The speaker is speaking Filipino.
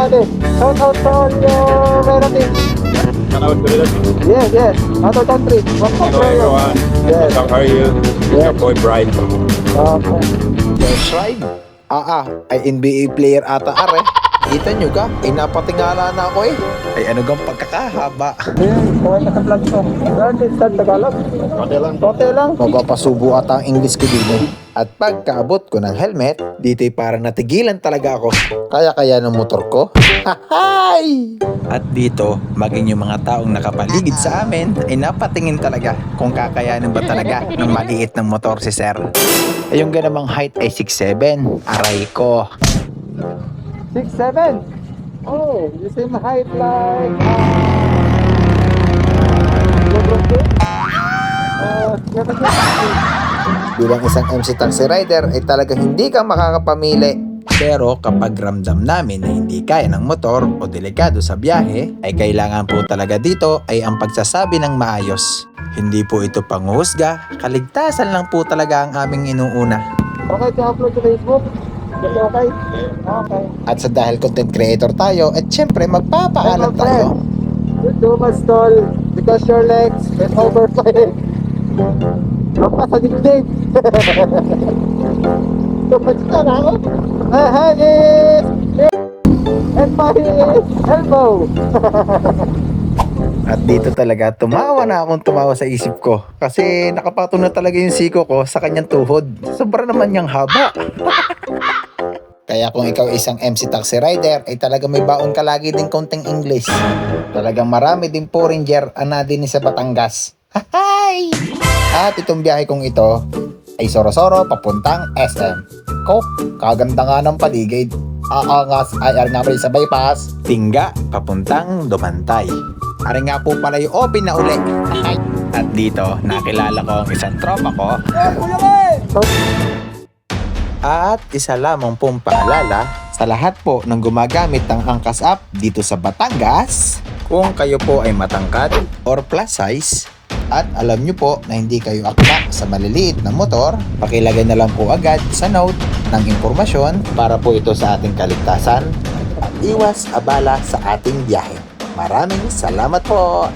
Daddy. Shout out to all your relatives. Shoutout to the Yes, yes. Other country. What's up, Hello everyone. Yes. How are you? Yes. Your boy Brian. Okay. First ride? Ay NBA player ata are. Kita nyo ka? Ay napatingala na ako eh. Ay ano gang pagkakahaba. Ayun, kaway ka sa vlog ko. Learn this time Tagalog. Okay lang. Okay lang. Mapapasubo ata ang English ko din eh. At pagkaabot ko ng helmet, dito'y parang natigilan talaga ako. Kaya ng motor ko. Hahay! At dito, maging yung mga taong nakapaligid sa amin ay napatingin talaga kung kakayanin ba talaga ng maliit ng motor si Sir. Ay yung ganamang height ay 6'7". Aray ko. 6'7". Oh, you seem height like LeBron James. 7'6". Bilang isang MC taxi rider ay talagang hindi ka makakapamili. Pero kapag ramdam namin na hindi kaya ng motor o delikado sa biyahe, ay kailangan po talaga dito ay ang pagsasabi ng maayos. Hindi po ito panghusga, kaligtasan lang po talaga ang aming inuuna. Okay to upload to Facebook? Okay? Okay. At sa dahil content creator tayo, at syempre magpapaalam tayo. You do must stall because your legs is overflowing. Apa sa dibdib? Tupad ka na ako? Hagis! And my elbow! At dito talaga, tumawa sa isip ko. Kasi nakapatong na talaga yung siko ko sa kanyang tuhod. Sobra naman niyang haba. Kaya kung ikaw isang MC taxi rider, ay talaga may baon ka lagi din konting English. Talagang marami din po ranger din sa Batangas. Hahay! At itong biyahe kong ito ay Sorosoro papuntang SM. Ko, kaganda nga ng paligid. Aangas IR nga rin sa bypass. Tingga papuntang Dumantay. Ari nga po pala yung open na uli. At dito, nakilala ko ang isang tropa ko. At isa lamang pong paalala sa lahat po ng gumagamit ng Angkas app dito sa Batangas. Kung kayo po ay matangkad or plus size at alam nyo po na hindi kayo akma sa maliliit na motor, pakilagay na lang po agad sa note ng impormasyon para po ito sa ating kaligtasan at iwas abala sa ating biyahe. Maraming salamat po!